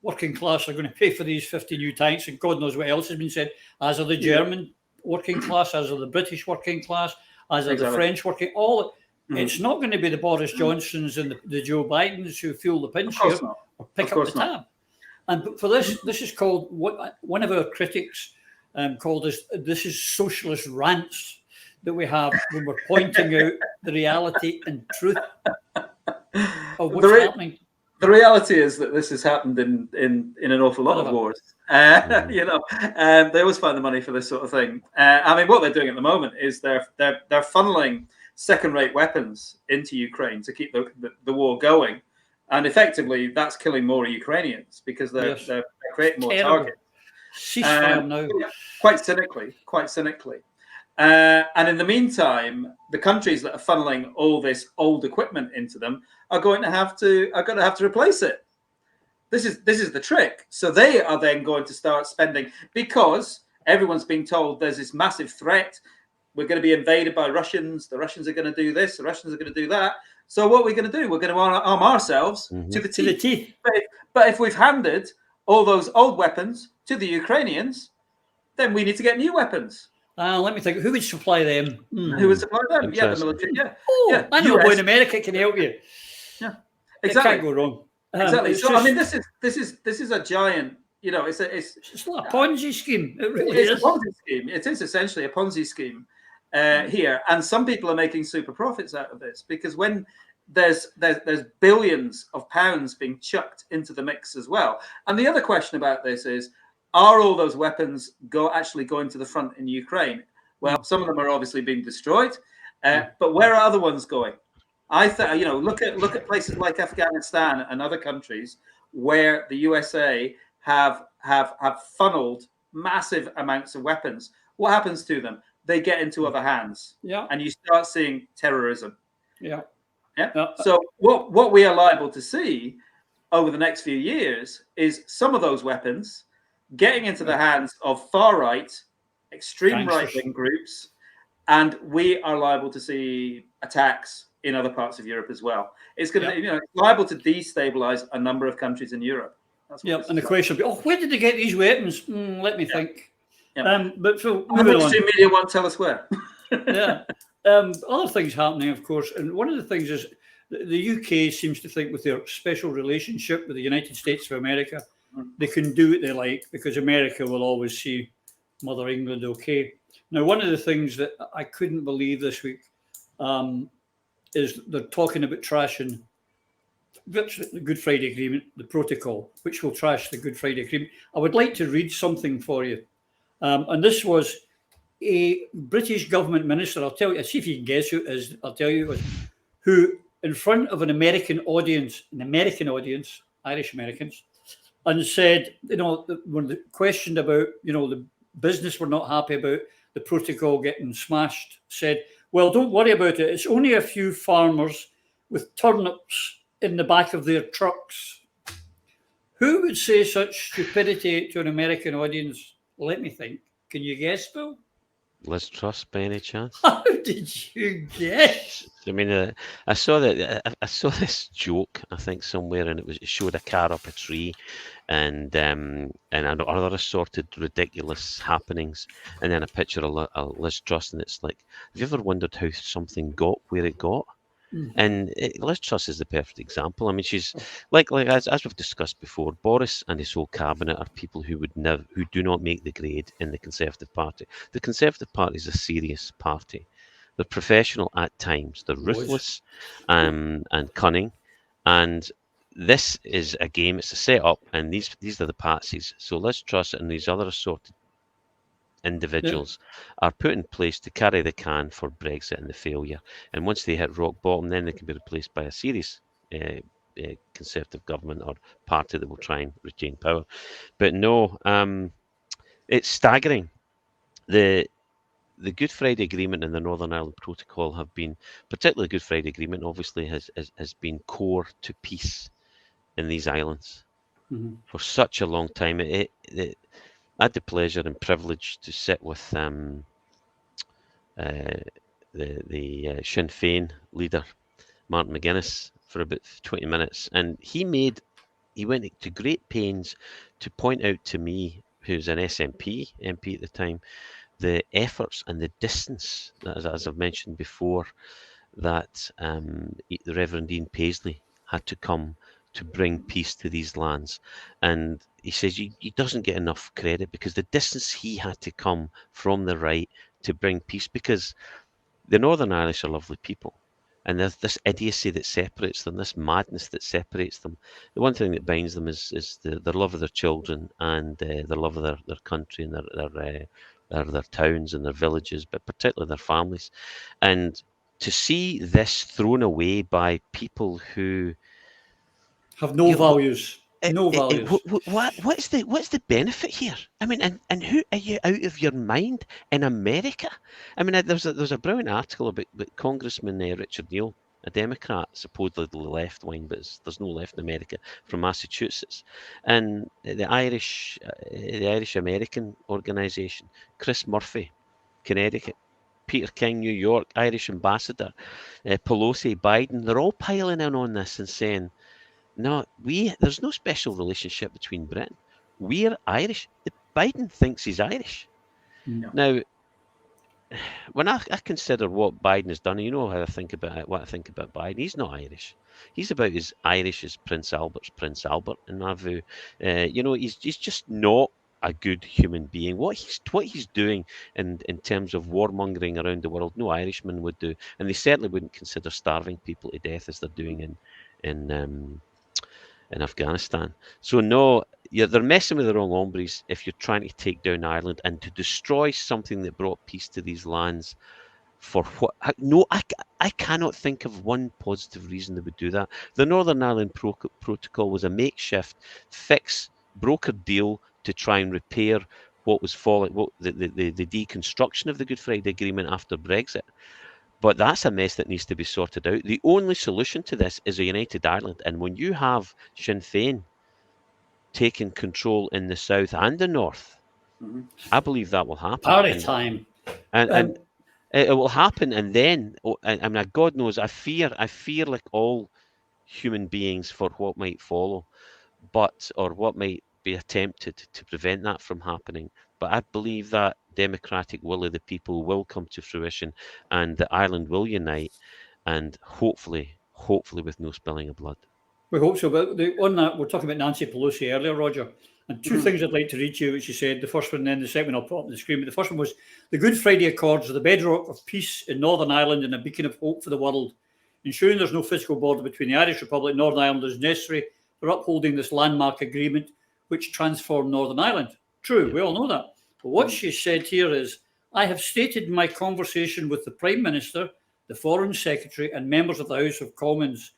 working class are going to pay for these 50 new tanks, and God knows what else has been said, as are the German working class, as are the British working class, as are the French working, all. It's not going to be the Boris Johnsons and the Joe Bidens who feel the pinch here or pick up the tab. And for this is called, what one of our critics called this is socialist rants that we have when we're pointing out the reality and truth of what's happening. The reality is that this has happened in an awful lot of wars. You know, they always find the money for this sort of thing. I mean, what they're doing at the moment is they're funneling second-rate weapons into Ukraine to keep the war going, and effectively that's killing more Ukrainians because they're creating more targets. Ceasefire now. Quite cynically. And in the meantime, the countries that are funneling all this old equipment into them are going to have to replace it. This is the trick. So they are then going to start spending because everyone's being told there's this massive threat. We're going to be invaded by Russians. The Russians are going to do this. The Russians are going to do that. So what we're going to do? We're going to arm ourselves to the teeth. But if we've handed all those old weapons to the Ukrainians, then we need to get new weapons. Let me think. Who would supply them? Who would supply them? Yeah, the military. Yeah. Oh, I know when America can help you. Yeah, exactly. It can't go wrong. Exactly. So I mean, this is a giant. You know, it's not a Ponzi scheme. It really is a Ponzi scheme. It is essentially a Ponzi scheme here, and some people are making super profits out of this because when there's billions of pounds being chucked into the mix as well. And the other question about this is, are all those weapons actually going to the front in Ukraine? Well, some of them are obviously being destroyed, but where are other ones going? Look at places like Afghanistan and other countries where the USA have funneled massive amounts of weapons. What happens to them? They get into other hands, and you start seeing terrorism. So what we are liable to see over the next few years is some of those weapons getting into the hands of far-right, extreme right-wing groups, and we are liable to see attacks in other parts of Europe as well. It's going to, it's liable to destabilize a number of countries in Europe. And the question will be, where did they get these weapons? Let me think. But so the mainstream media won't tell us where. Other things happening, of course, and one of the things is the UK seems to think with their special relationship with the United States of America, they can do what they like because America will always see Mother England okay. Now, one of the things that I couldn't believe this week is they're talking about trashing the Good Friday Agreement, the protocol, which will trash the Good Friday Agreement. I would like to read something for you. And this was a British government minister, I'll tell you, see if you can guess who it is, I'll tell you, who in front of an American audience, Irish Americans, and said, when they questioned about, the business were not happy about the protocol getting smashed, said, well, don't worry about it. It's only a few farmers with turnips in the back of their trucks. Who would say such stupidity to an American audience? Let me think. Can you guess, Bill? Liz Truss, by any chance? How did you guess? I mean, I saw this joke, I think, somewhere, and it showed a car up a tree, and other assorted ridiculous happenings, and then a picture of Liz Truss, and it's like, have you ever wondered how something got where it got? And Liz Truss is the perfect example. I mean, she's like as we've discussed before, Boris and his whole cabinet are people who do not make the grade in the Conservative Party. The Conservative Party is a serious party. They're professional at times. They're ruthless and cunning. And this is a game. It's a setup, and these are the patsies. So Liz Truss and these other assorted individuals are put in place to carry the can for Brexit and the failure. And once they hit rock bottom, then they can be replaced by a serious Conservative government or party that will try and retain power. But no, it's staggering. The the Good Friday Agreement and the Northern Ireland Protocol have been, particularly the Good Friday Agreement, obviously has been core to peace in these islands for such a long time. I had the pleasure and privilege to sit with the Sinn Féin leader, Martin McGuinness, for about 20 minutes, and he went to great pains to point out to me, who's an SNP MP at the time, the efforts and the distance, as I've mentioned before, that the Reverend Ian Paisley had to come to bring peace to these lands. And he says he doesn't get enough credit because the distance he had to come from the right to bring peace, because the Northern Irish are lovely people. And there's this idiocy that separates them, this madness that separates them. The one thing that binds them is their love of their children and their love of their country and their towns and their villages, but particularly their families. And to see this thrown away by people who have no values. No values. What's the benefit here? I mean, and who are you out of your mind in America? I mean, there was a brilliant article about Congressman Richard Neal, a Democrat, supposedly left wing, but there's no left in America, from Massachusetts, and the Irish American organization, Chris Murphy, Connecticut, Peter King, New York, Irish ambassador, Pelosi, Biden, they're all piling in on this and saying, no, there's no special relationship between Britain. We're Irish. Biden thinks he's Irish. No. Now, when I consider what Biden has done, you know how I think about it, what I think about Biden. He's not Irish. He's about as Irish as Prince Albert's Prince Albert, in my view. He's just not a good human being. What he's doing in terms of warmongering around the world, no Irishman would do, and they certainly wouldn't consider starving people to death as they're doing in Afghanistan. So no, they're messing with the wrong hombres if you're trying to take down Ireland and to destroy something that brought peace to these lands. For what? No, I cannot think of one positive reason they would do that. The Northern Ireland Protocol was a makeshift brokered deal to try and repair what was falling, the deconstruction of the Good Friday Agreement after Brexit. But that's a mess that needs to be sorted out. The only solution to this is a united Ireland. And when you have Sinn Féin taking control in the south and the north, I believe that will happen. Maritime. And it will happen. And then, I mean, God knows, I fear like all human beings for what might follow, or what might be attempted to prevent that from happening. But I believe that democratic will of the people will come to fruition, and that Ireland will unite, and hopefully with no spilling of blood. We hope so. But on that, we're talking about Nancy Pelosi earlier, Roger, and two things I'd like to read to you, which you said. The first one, and then the second one I'll put up on the screen. But the first one was, the Good Friday Accords are the bedrock of peace in Northern Ireland and a beacon of hope for the world. Ensuring there's no physical border between the Irish Republic and Northern Ireland is necessary for upholding this landmark agreement, which transformed Northern Ireland. True, we all know that. But what she said here is, I have stated in my conversation with the Prime Minister, the Foreign Secretary, and members of the House of Commons,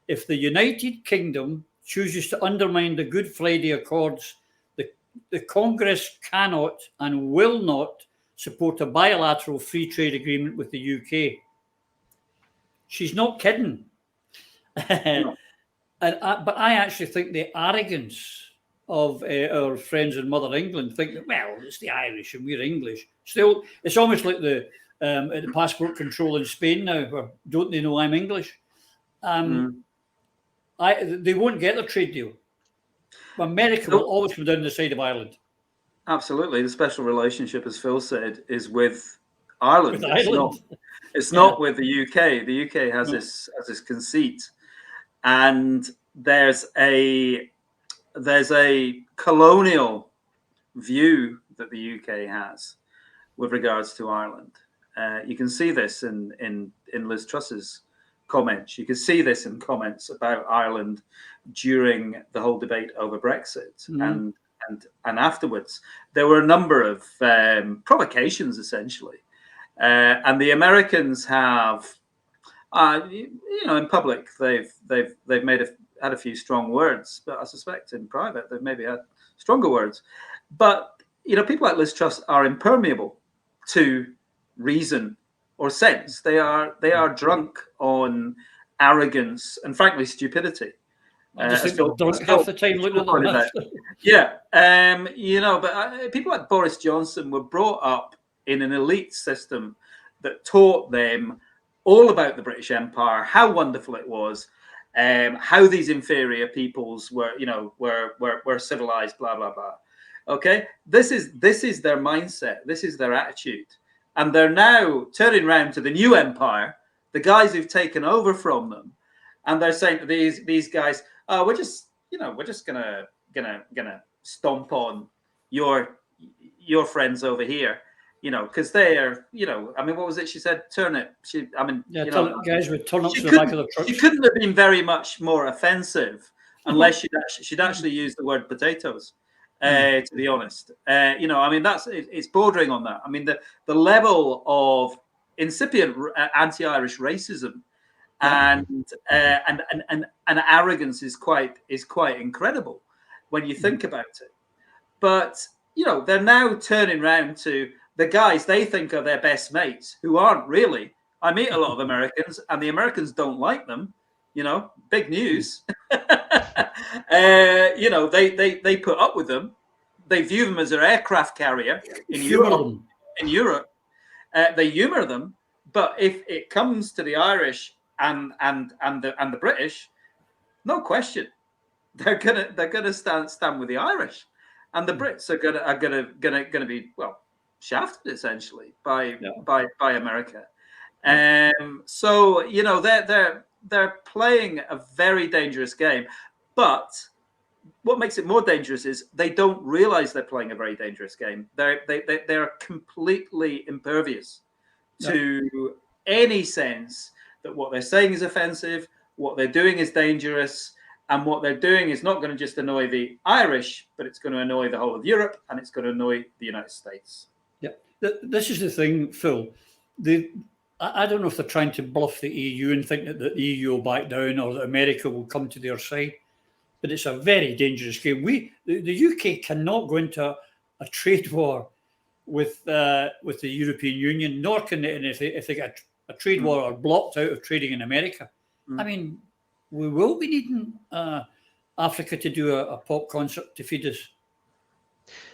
if the United Kingdom chooses to undermine the Good Friday Accords, the Congress cannot and will not support a bilateral free trade agreement with the UK. She's not kidding. No. But I actually think the arrogance of our friends in Mother England think that, well, it's the Irish and we're English. Still, it's almost like the passport control in Spain now, where don't they know I'm English? They won't get their trade deal. America will always come down the side of Ireland. Absolutely. The special relationship, as Phil said, is with Ireland. With Ireland. It's not with the UK. The UK has this conceit, and there's a colonial view that the UK has with regards to Ireland. You can see this in Liz Truss's comments. You can see this in comments about Ireland during the whole debate over Brexit and afterwards. There were a number of provocations, essentially, and the Americans have, in public, they've had a few strong words, but I suspect in private they've maybe had stronger words. But people like Liz Truss are impermeable to reason or sense. They are drunk on arrogance and, frankly, stupidity. I just think they're drunk half the time looking at their maps. Yeah, you know, but people like Boris Johnson were brought up in an elite system that taught them all about the British Empire, how wonderful it was, how these inferior peoples were, you know, were civilized, blah blah blah. Okay, this is their mindset, this is their attitude, and they're now turning around to the new empire, the guys who've taken over from them, and they're saying to these guys, "Oh, we're just gonna stomp on your friends over here." You know, because they are, you know, I mean, what was it she said? Turn it. Guys would turn up to the back of the truck. She couldn't have been very much more offensive unless she'd actually used the word potatoes. To be honest, you know, I mean, it's bordering on that. I mean, the level of incipient anti-Irish racism and arrogance is quite incredible when you think about it. But you know, they're now turning around to the guys they think are their best mates, who aren't really. I meet a lot of Americans, and the Americans don't like them. You know, big news. You know, they put up with them. They view them as their aircraft carrier in Europe. They humour them, but if it comes to the Irish and the British, no question, they're gonna stand with the Irish, and the Brits are gonna be, well, shafted essentially by America. So you know, they're playing a very dangerous game, but what makes it more dangerous is they don't realize they're playing a very dangerous game. They're completely impervious to any sense that what they're saying is offensive, what they're doing is dangerous, and what they're doing is not going to just annoy the Irish, but it's going to annoy the whole of Europe, and it's going to annoy the United States. Yeah, this is the thing, Phil. I don't know if they're trying to bluff the EU and think that the EU will back down or that America will come to their side. But it's a very dangerous game. The UK cannot go into a trade war with the European Union, nor can they, and if they get a trade war or blocked out of trading in America. I mean, we will be needing Africa to do a pop concert to feed us.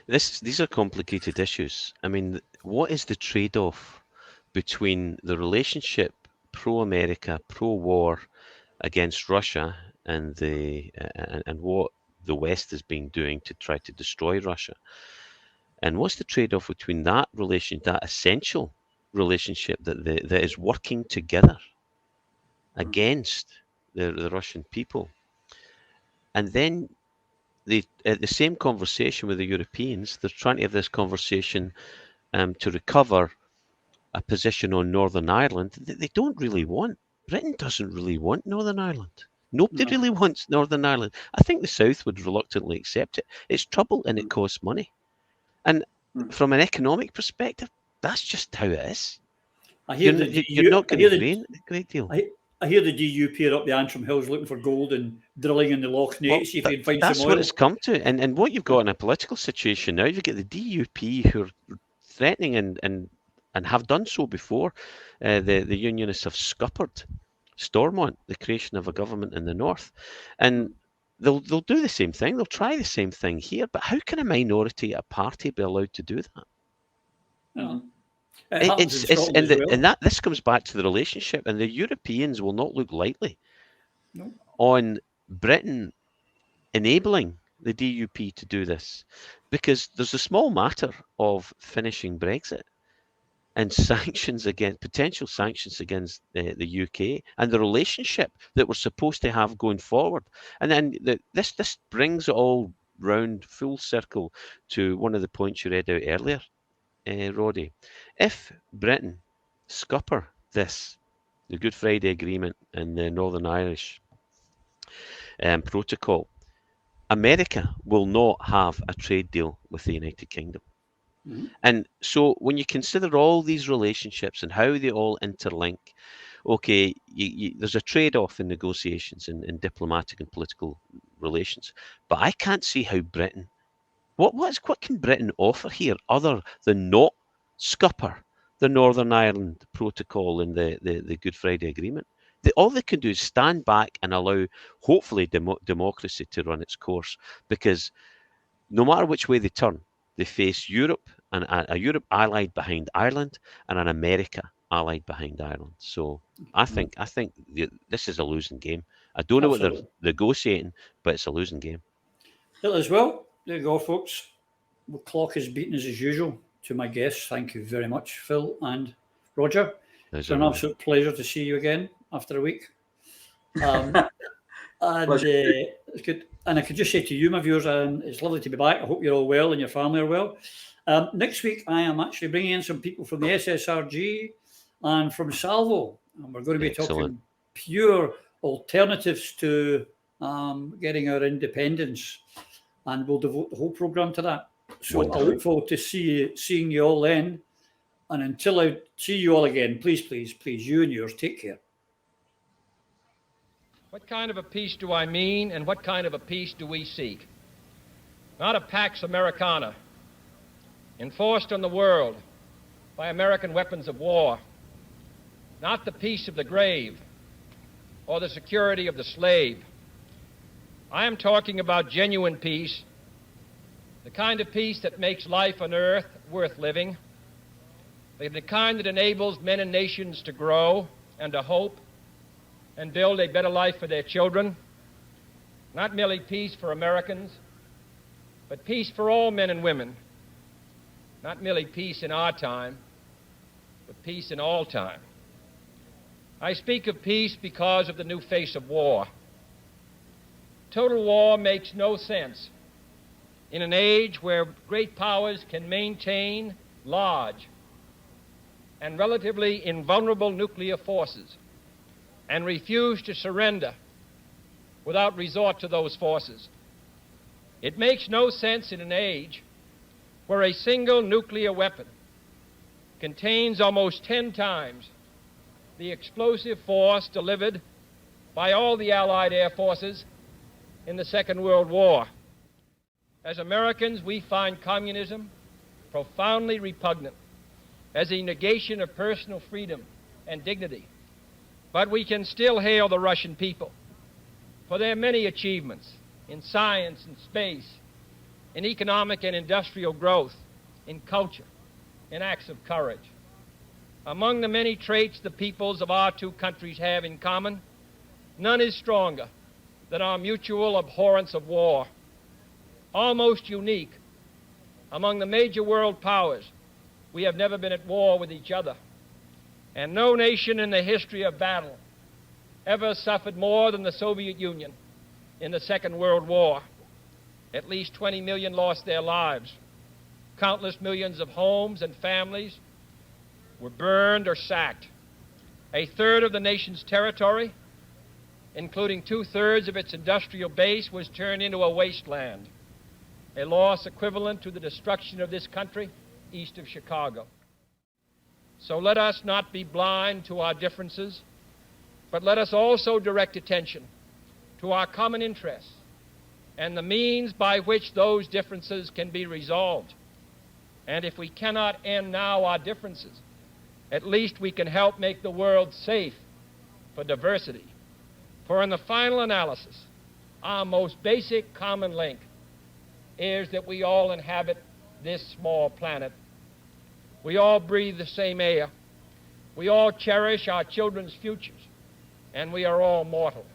These are complicated issues. I mean, what is the trade-off between the relationship pro-America, pro-war against Russia and what the West has been doing to try to destroy Russia? And what's the trade-off between that essential relationship that is working together against the Russian people? And then the same conversation with the Europeans, they're trying to have this conversation to recover a position on Northern Ireland that they don't really want. Britain doesn't really want Northern Ireland. Nobody really wants Northern Ireland. I think the South would reluctantly accept it. It's trouble and it costs money. And from an economic perspective, that's just how it is. You're not going to gain a great deal. I hear the DUP are up the Antrim Hills looking for gold and drilling in the Loch Ness, see if you can find some oil. That's what it's come to. And what you've got in a political situation now, you've got the DUP who are threatening and have done so before. The Unionists have scuppered Stormont, the creation of a government in the north. And they'll do the same thing. They'll try the same thing here. But how can a minority at a party be allowed to do that? No. This comes back to the relationship, and the Europeans will not look lightly on Britain enabling the DUP to do this, because there's a small matter of finishing Brexit and potential sanctions against the UK and the relationship that we're supposed to have going forward. And then this brings it all round full circle to one of the points you read out earlier, Roddy. If Britain scupper the Good Friday Agreement and the Northern Irish Protocol, America will not have a trade deal with the United Kingdom. And so when you consider all these relationships and how they all interlink, okay, there's a trade-off in negotiations in diplomatic and political relations, but I can't see how what can Britain offer here other than not scupper the Northern Ireland Protocol and the Good Friday Agreement. All they can do is stand back and allow, hopefully, democracy to run its course, because no matter which way they turn, they face Europe, and a Europe allied behind Ireland, and an America allied behind Ireland. So I think this is a losing game. I don't know what they're negotiating, but it's a losing game. As well, there you go, folks. The clock is beaten as usual. To my guests, thank you very much, Phil and Roger. It's an absolute pleasure to see you again after a week. And it's good. And I could just say to you, my viewers, it's lovely to be back. I hope you're all well and your family are well. Next week, I am actually bringing in some people from the SSRG and from Salvo, and we're going to be talking pure alternatives to getting our independence, and we'll devote the whole programme to that. So I look forward to seeing you all then. And until I see you all again, please, you and yours, take care. What kind of a peace do I mean, and what kind of a peace do we seek? Not a Pax Americana, enforced on the world by American weapons of war. Not the peace of the grave or the security of the slave. I am talking about genuine peace, the kind of peace that makes life on earth worth living, the kind that enables men and nations to grow and to hope and build a better life for their children. Not merely peace for Americans, but peace for all men and women. Not merely peace in our time, but peace in all time. I speak of peace because of the new face of war. Total war makes no sense in an age where great powers can maintain large and relatively invulnerable nuclear forces and refuse to surrender without resort to those forces. It makes no sense in an age where a single nuclear weapon contains almost 10 times the explosive force delivered by all the Allied air forces in the Second World War. As Americans, we find communism profoundly repugnant as a negation of personal freedom and dignity. But we can still hail the Russian people for their many achievements in science and space, in economic and industrial growth, in culture, in acts of courage. Among the many traits the peoples of our two countries have in common, none is stronger than our mutual abhorrence of war. Almost unique among the major world powers, we have never been at war with each other. And no nation in the history of battle ever suffered more than the Soviet Union in the Second World War. At least 20 million lost their lives. Countless millions of homes and families were burned or sacked. A third of the nation's territory, including 2/3 of its industrial base, was turned into a wasteland, a loss equivalent to the destruction of this country east of Chicago. So let us not be blind to our differences, but let us also direct attention to our common interests and the means by which those differences can be resolved. And if we cannot end now our differences, at least we can help make the world safe for diversity. For in the final analysis, our most basic common link is that we all inhabit this small planet. We all breathe the same air. We all cherish our children's futures, and we are all mortal.